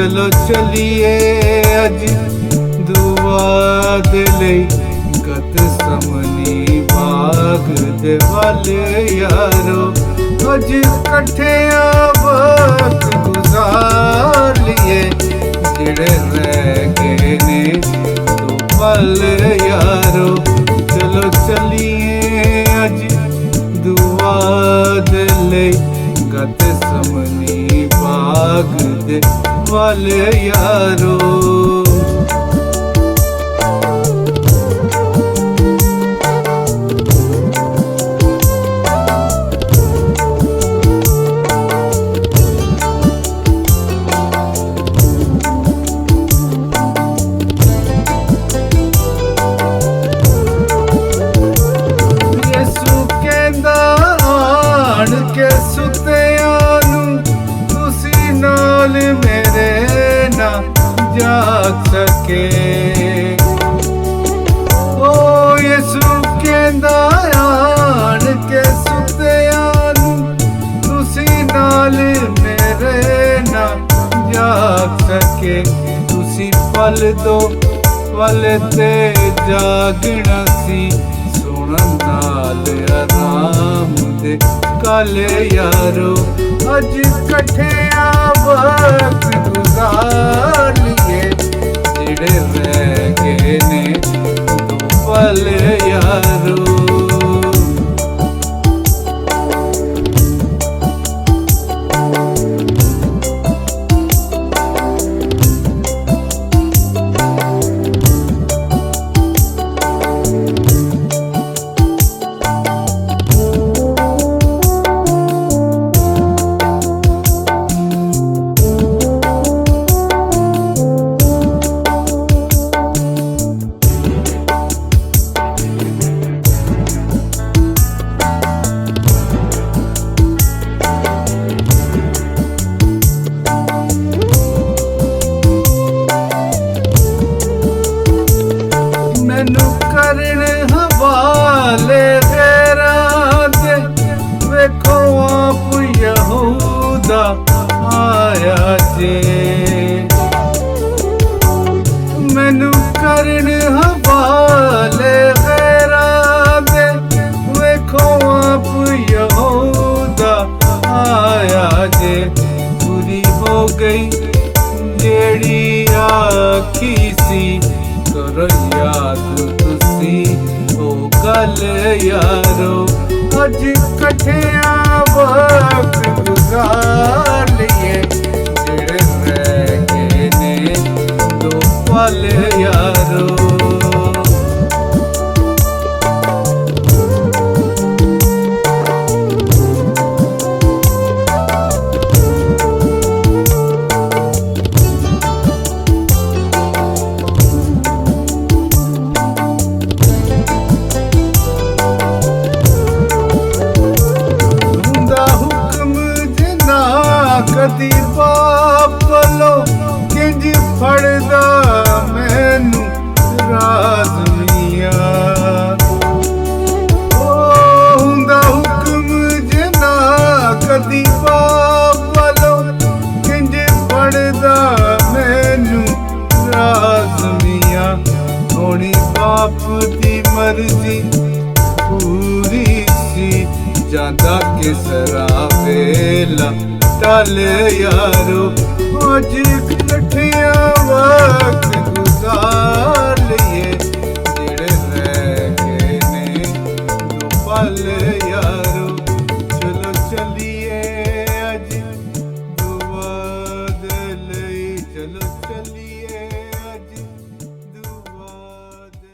ਚਲੋ ਚੱਲੀਏ ਅੱਜ ਦੁਆ ਦੇ ਲਈ ਗਤ ਸਮਨੀ ਬਾਗ ਦੇ ਵੱਲ ਯਾਰੋ ਅੱਜ ਇਕੱਠਿਆਂ ਵਕਤ ਗੁਜ਼ਾਰ ਲਈਏ ਜਿਹੜੇ ਰਹਿ ਗਏ ਨੇ ਦੋ ਪਲ ਯਾਰੋ ਚਲੋ ਚੱਲੀਏ ਅੱਜ ਦੁਆ ਦੇ ਲਈ ਗਤ ਸਮਨੀ ਬਾਗ ਦੇ ਵੱਲ ਯਾਰੋ ਮੇਰੇ ਨਾ ਜਾਗ ਸਕੇ ਓ ਯਿਸੂ ਕਹਿੰਦਾ ਆਣ ਕੇ ਸੁੱਤਿਆਂ ਨੂੰ ਤੁਸੀਂ ਨਾਲ ਮੇਰੇ ਨਾ ਜਾਗ ਸਕੇ ਤੁਸੀਂ ਪਲ ਦੋ ਪਲ ਤੇ ਜਾਗਣਾ ਸੀ ਸੁਣਨ ਨਾਲ ਆਰਾਮ ਦੇ ਕੱਲ ਯਾਰੋ ਅੱਜ ਇਕੱਠਿਆਂ ਵਕਤ ਗੁਜ਼ਾਰ ਲਈਏ ਜਿਹੜੇ ਰਹਿ ਗਏ ਨੇ ਦੋ ਪਲ ਯਾਰੋ ਮੈਨੂੰ ਕਰਨ ਹਵਾਲੇ ਗੈਰਾਂ ਦੇ ਵੇਖੋ ਆਪ ਯਹੂਦਾ ਆਇਆ ਜੇ ਮੈਨੂੰ ਕਰਨ ਹਵਾਲੇ ਗੈਰਾਂ ਦੇ ਵੇਖੋ ਆਪ ਯਹੂਦਾ ਆਇਆ ਜੇ ਪੂਰੀ ਹੋ ਗਈ ਜਿਹੜੀ ਆਖੀ ਸੀ ਕਰੋ ਯਾਦ ਤੁਸੀਂ ਉਹ ਗੱਲ ਯਾਰੋ ਅੱਜ ਇਕੱਠਿਆਂ ਵਕਤ ਗੁਜ਼ਾਰ ਲਈਏ ਜਿਹੜੇ ਰਹਿ ਗਏ ਨੇ ਦੋ ਪਲ ਯਾਰੋ ਕਦੀ ਬਾਪ ਵੱਲੋਂ ਕਿੰਜ ਫੜਦਾ ਮੈਨੂੰ ਰਾਜ਼ ਮੀਆਂ ਓ ਹੁੰਦਾ ਹੁਕਮ ਜਨਾ ਕਦੀ ਬਾਪ ਵੱਲੋਂ ਕਿੰਜ ਫੜਦਾ ਮੈਨੂੰ ਰਾਜ਼ ਮੀਆਂ ਹੋਣੀ ਬਾਪ ਦੀ ਮਰਜ਼ੀ ਪੂਰੀ ਸੀ ਜਾਂਦਾ ਕਿਸਰਾ ਵੇਲਾ ਟਲ ਯਾਰੋ ਅੱਜ ਇਕੱਠਿਆਂ ਵਕਤ ਗੁਜ਼ਾਰ ਲਈਏ ਜਿਹੜੇ ਰਹਿ ਗਏ ਨੇ ਦੋ ਪਲ ਯਾਰੋ ਚਲੋ ਚੱਲੀਏ ਅੱਜ ਦੁਆ ਦੇ ਲਈ ਚਲੋ ਚੱਲੀਏ ਅੱਜ ਦੁਆ ਦੇ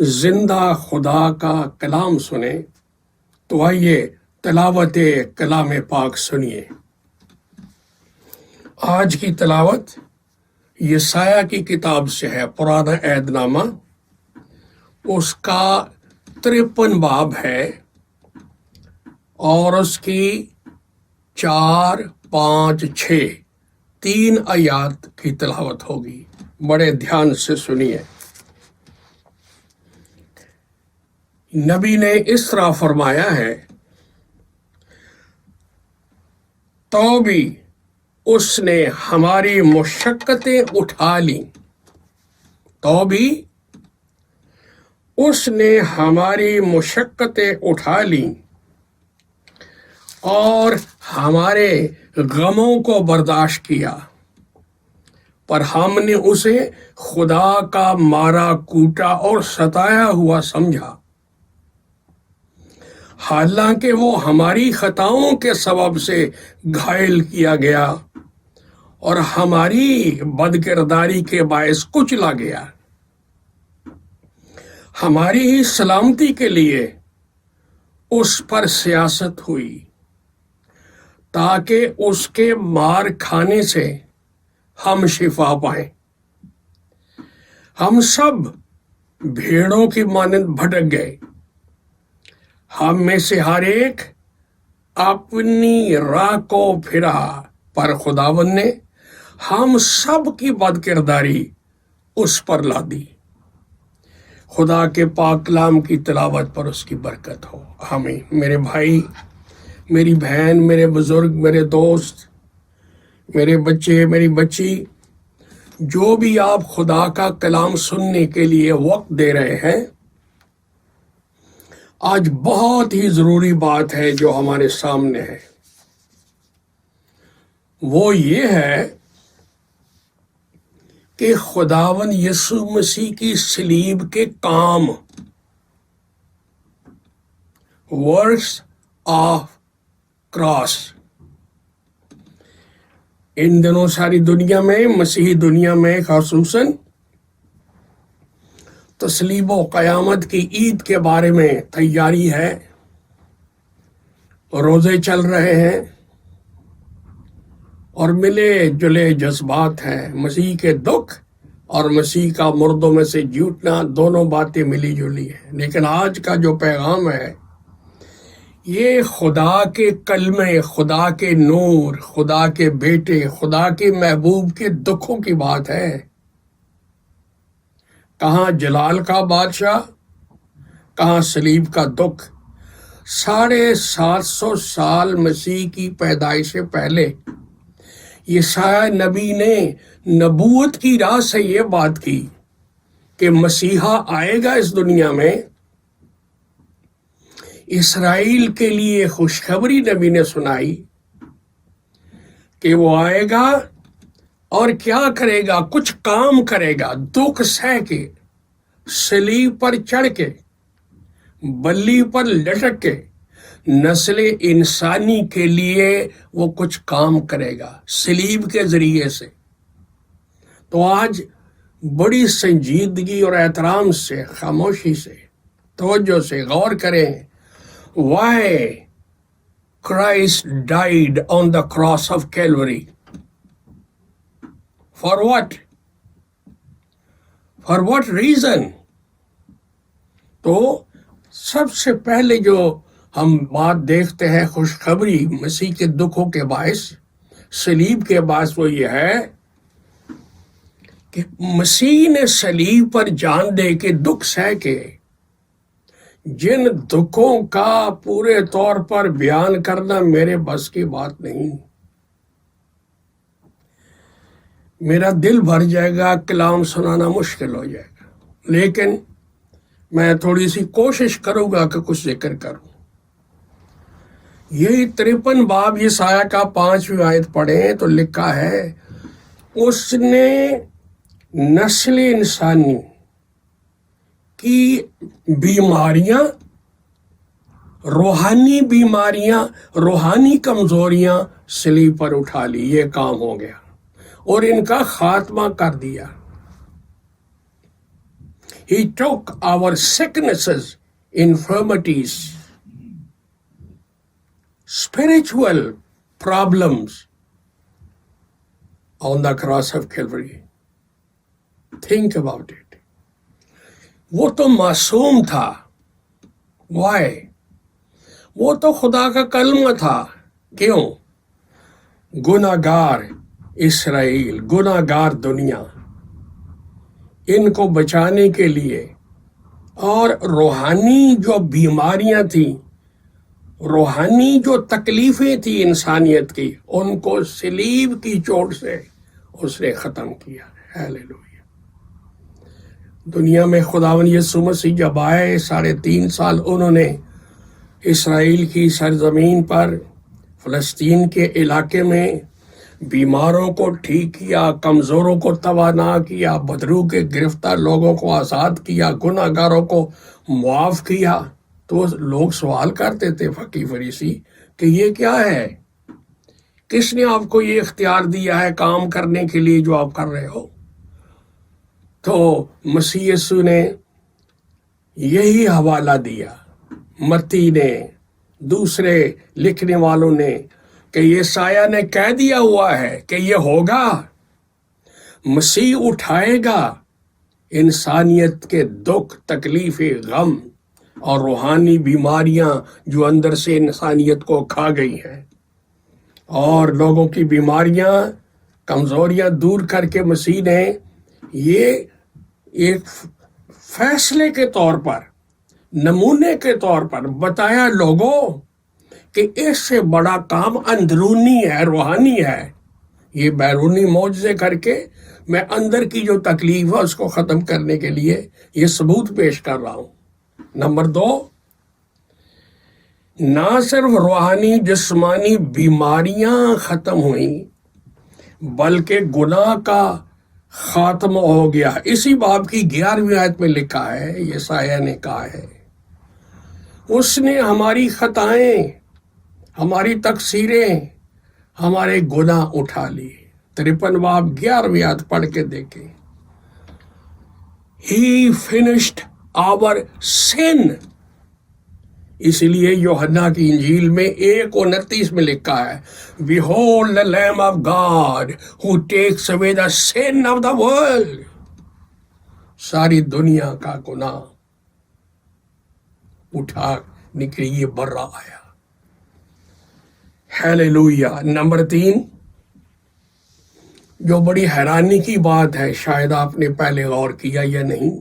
زندہ خدا کا کلام سنیں، تو آئیے تلاوت کلام پاک سنیے۔ آج کی تلاوت یسایہ کی کتاب سے ہے، پرانا عہد نامہ، اس کا 53 باب ہے اور اس کی 4، 5، 6 3 آیات کی تلاوت ہوگی۔ بڑے دھیان سے سنیے۔ نبی نے اس طرح فرمایا ہے، تو بھی اس نے ہماری مشقتیں اٹھا لیں، تو بھی اس نے ہماری مشقتیں اٹھا لیں اور ہمارے غموں کو برداشت کیا، پر ہم نے اسے خدا کا مارا کوٹا اور ستایا ہوا سمجھا، حالانکہ وہ ہماری خطاؤں کے سبب سے گھائل کیا گیا اور ہماری بدکرداری کے باعث کچلا گیا۔ ہماری ہی سلامتی کے لیے اس پر سیاست ہوئی، تاکہ اس کے مار کھانے سے ہم شفا پائیں۔ ہم سب بھیڑوں کی مانند بھٹک گئے، ہم میں سے ہر ایک اپنی راہ کو پھرا، پر خداوند نے ہم سب کی بدکرداری اس پر لا دی۔ خدا کے پاک کلام کی تلاوت پر اس کی برکت ہو، آمین۔ میرے بھائی، میری بہن، میرے بزرگ، میرے دوست، میرے بچے، میری بچی، جو بھی آپ خدا کا کلام سننے کے لیے وقت دے رہے ہیں، آج بہت ہی ضروری بات ہے جو ہمارے سامنے ہے، وہ یہ ہے کہ خداوند یسوع مسیح کی صلیب کے کام، ورکس آف کراس، ان دنوں ساری دنیا میں، مسیحی دنیا میں خصوصاً، تصلیب و قیامت کی عید کے بارے میں تیاری ہے، روزے چل رہے ہیں اور ملے جلے جذبات ہیں۔ مسیح کے دکھ اور مسیح کا مردوں میں سے جی اٹھنا، دونوں باتیں ملی جلی ہیں۔ لیکن آج کا جو پیغام ہے، یہ خدا کے کلمے، خدا کے نور، خدا کے بیٹے، خدا کے محبوب کے دکھوں کی بات ہے۔ کہاں جلال کا بادشاہ، کہاں صلیب کا دکھ۔ 750 سال مسیح کی پیدائش سے پہلے یسایہ نبی نے نبوت کی راہ سے یہ بات کی کہ مسیحا آئے گا اس دنیا میں۔ اسرائیل کے لیے خوشخبری نبی نے سنائی کہ وہ آئے گا اور کیا کرے گا، کچھ کام کرے گا، دکھ سہ کے، صلیب پر چڑھ کے، بلی پر لٹک کے، نسل انسانی کے لیے وہ کچھ کام کرے گا صلیب کے ذریعے سے۔ تو آج بڑی سنجیدگی اور احترام سے، خاموشی سے، توجہ سے غور کریں، why Christ died on the cross of Calvary. For what? For what reason? تو سب سے پہلے جو ہم بات دیکھتے ہیں خوشخبری مسیح کے دکھوں کے باعث، صلیب کے باعث، وہ یہ ہے کہ مسیح نے صلیب پر جان دے کے، دکھ سہ کے، جن دکھوں کا پورے طور پر بیان کرنا میرے بس کی بات نہیں۔ میرا دل بھر جائے گا، کلام سنانا مشکل ہو جائے گا، لیکن میں تھوڑی سی کوشش کروں گا کہ کچھ ذکر کروں۔ یہی 53 باب یسایہ کا 5ویں آیت پڑھیں تو لکھا ہے، اس نے نسل انسانی کی بیماریاں، روحانی بیماریاں، روحانی کمزوریاں صلیب پر اٹھا لی، یہ کام ہو گیا اور ان کا خاتمہ کر دیا۔ He took our sicknesses, infirmities, spiritual problems on the cross of Calvary. Think about it. وہ تو معصوم تھا. Why? وہ تو خدا کا کلمہ تھا. کیوں؟ گناہگار اسرائیل، گناہگار دنیا، ان کو بچانے کے لیے، اور روحانی جو بیماریاں تھیں، روحانی جو تکلیفیں تھیں انسانیت کی، ان کو صلیب کی چوٹ سے اس نے ختم کیا. ہیلیلویا. دنیا میں خداوند یسوع مسیح جب آئے، 3.5 سال انہوں نے اسرائیل کی سرزمین پر، فلسطین کے علاقے میں بیماروں کو ٹھیک کیا، کمزوروں کو توانا کیا، بدرو کے گرفتار لوگوں کو آزاد کیا، گناہگاروں کو معاف کیا. تو لوگ سوال کرتے تھے، فقیہ فریسی، کہ یہ کیا ہے؟ کس نے آپ کو یہ اختیار دیا ہے کام کرنے کے لیے جو آپ کر رہے ہو؟ تو مسیح یسوع نے یہی حوالہ دیا، متی نے، دوسرے لکھنے والوں نے، کہ یہ سایہ نے کہہ دیا ہوا ہے کہ یہ ہوگا. مسیح اٹھائے گا انسانیت کے دکھ، تکلیفیں، غم اور روحانی بیماریاں جو اندر سے انسانیت کو کھا گئی ہیں، اور لوگوں کی بیماریاں، کمزوریاں دور کر کے مسیح نے یہ ایک فیصلے کے طور پر، نمونے کے طور پر بتایا لوگوں کہ اس سے بڑا کام اندرونی ہے، روحانی ہے. یہ بیرونی معجزے کر کے میں اندر کی جو تکلیف ہے اس کو ختم کرنے کے لیے یہ ثبوت پیش کر رہا ہوں. نمبر 2، نہ صرف روحانی جسمانی بیماریاں ختم ہوئیں بلکہ گناہ کا خاتمہ ہو گیا. اسی باب کی 11ویں آیت میں لکھا ہے، یسایہ نے کہا ہے، اس نے ہماری خطائیں، ہماری تقصیریں، ہمارے گناہ اٹھا لیے. 53 باب 11ویں آیت پڑھ کے دیکھیں. He finished our sin. اس لیے یوحنا کی انجیل میں 1:29 میں لکھا ہے، Behold the Lamb of God who takes away the sin of the world. ساری دنیا کا گناہ اٹھا نکلی، یہ برہ آیا. ہیلیلویا. نمبر 3، جو بڑی حیرانی کی بات ہے، شاید آپ نے پہلے غور کیا یا نہیں،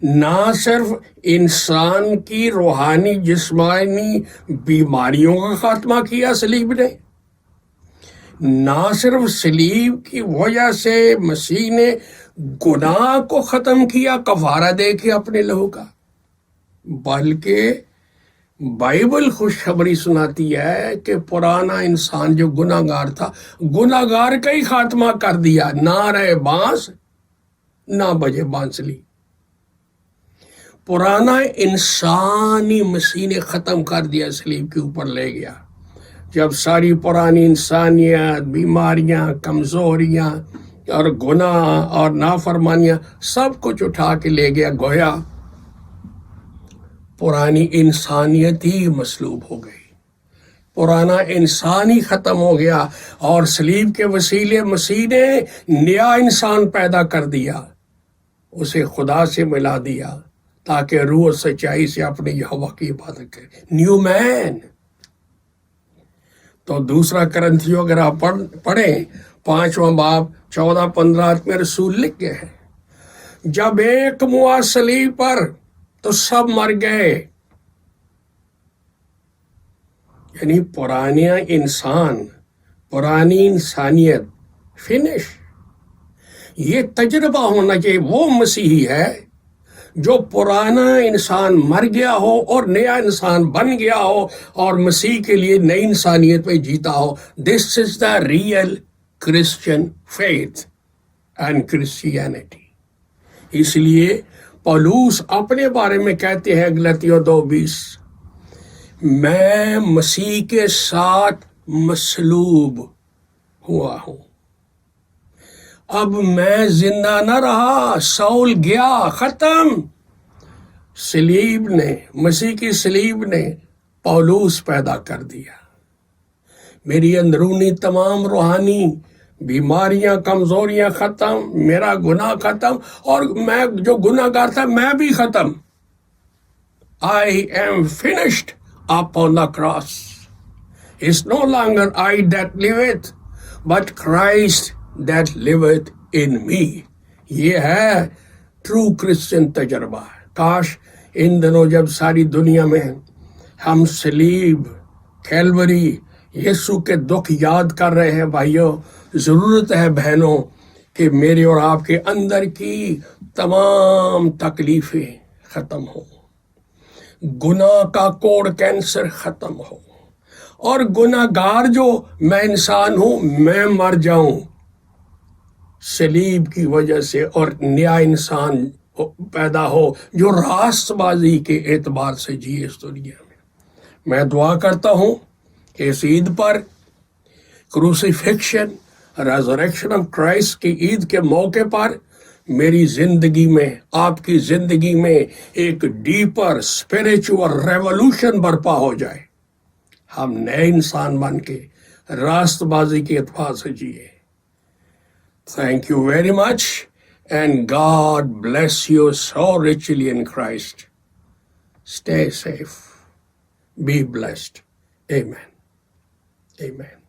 نہ صرف انسان کی روحانی جسمانی بیماریوں کا خاتمہ کیا صلیب نے، نہ صرف صلیب کی وجہ سے مسیح نے گناہ کو ختم کیا کفارہ دے کے اپنے لہو کا، بلکہ بائبل خوشخبری سناتی ہے کہ پرانا انسان جو گناہ گار تھا، گناہ گار کا ہی خاتمہ کر دیا. نہ رہے بانس نہ بجے بانسلی. پرانا انسانی مسیح نے ختم کر دیا، صلیب کے اوپر لے گیا. جب ساری پرانی انسانیت، بیماریاں، کمزوریاں اور گناہ اور نافرمانیاں سب کچھ اٹھا کے لے گیا، گویا پرانی انسانیت ہی مصلوب ہو گئی، پرانا انسان ہی ختم ہو گیا، اور صلیب کے وسیلے مسیح نے نیا انسان پیدا کر دیا، اسے خدا سے ملا دیا تاکہ روح و سچائی سے اپنے یہوہ کی عبادت کرے. نیو مین. تو 2 کرنتھیوں اگر آپ پڑھیں 5واں باب 14-15 میں رسول لکھ گئے ہیں، جب ایک ہوا صلیب پر تو سب مر گئے. یعنی پرانا انسان، پرانی انسانیت فنش. یہ تجربہ ہونا چاہیے. وہ مسیحی ہے جو پرانا انسان مر گیا ہو اور نیا انسان بن گیا ہو اور مسیح کے لیے نئی انسانیت میں جیتا ہو. This is the real Christian faith and Christianity. اس لیے پولوس اپنے بارے میں کہتے ہیں غلاطیوں 2:20، میں مسیح کے ساتھ مصلوب ہوا ہوں. اب میں زندہ نہ رہا، سول گیا، ختم۔ صلیب نے، مسیح کی صلیب نے پولوس پیدا کر دیا۔ میری اندرونی تمام روحانی بیماریاں، کمزوریاں ختم، میرا گناہ ختم، اور میں جو گناہ گار تھا میں بھی ختم۔ I am finished upon the cross. It's no longer I that liveth, but Christ that liveth in me. یہ ہے ٹرو کرسچن تجربہ۔ کاش ان دنوں جب ساری دنیا میں ہم صلیب، کیلوری، یسوع کے دکھ یاد کر رہے ہیں، بھائیوں، ضرورت ہے بہنوں کہ میرے اور آپ کے اندر کی تمام تکلیفیں ختم ہوں، گناہ کا کوڑ کینسر ختم ہو، اور گناہ گار جو میں انسان ہوں میں مر جاؤں صلیب کی وجہ سے، اور نیا انسان پیدا ہو جو راست بازی کے اعتبار سے جیے اس دنیا میں۔ میں دعا کرتا ہوں کہ اس عید پر، کروسیفکشن، ریزریکشن آف کرائسٹ کی عید کے موقع پر، میری زندگی میں، آپ کی زندگی میں ایک ڈیپر اسپریچول ریولوشن برپا ہو جائے، ہم نئے انسان بن کے راست بازی کے اعتبار سے جیے۔ Thank you very much, and God bless you so richly in Christ. Stay safe. Be blessed. Amen. Amen.